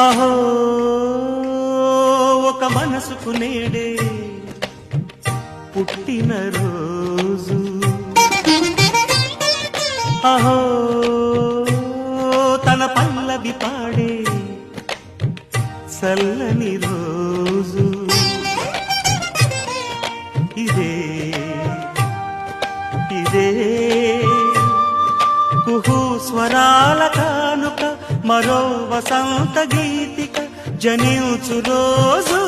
అహో ఒక మనసుకు నేడే పుట్టిన రోజు, అహో తన పల్లవి పాడే చల్లని రోజు. ఇదే ఇదే కుహు స్వరాల కానుక, మరో వసంత గీతిక జనించు రోజు.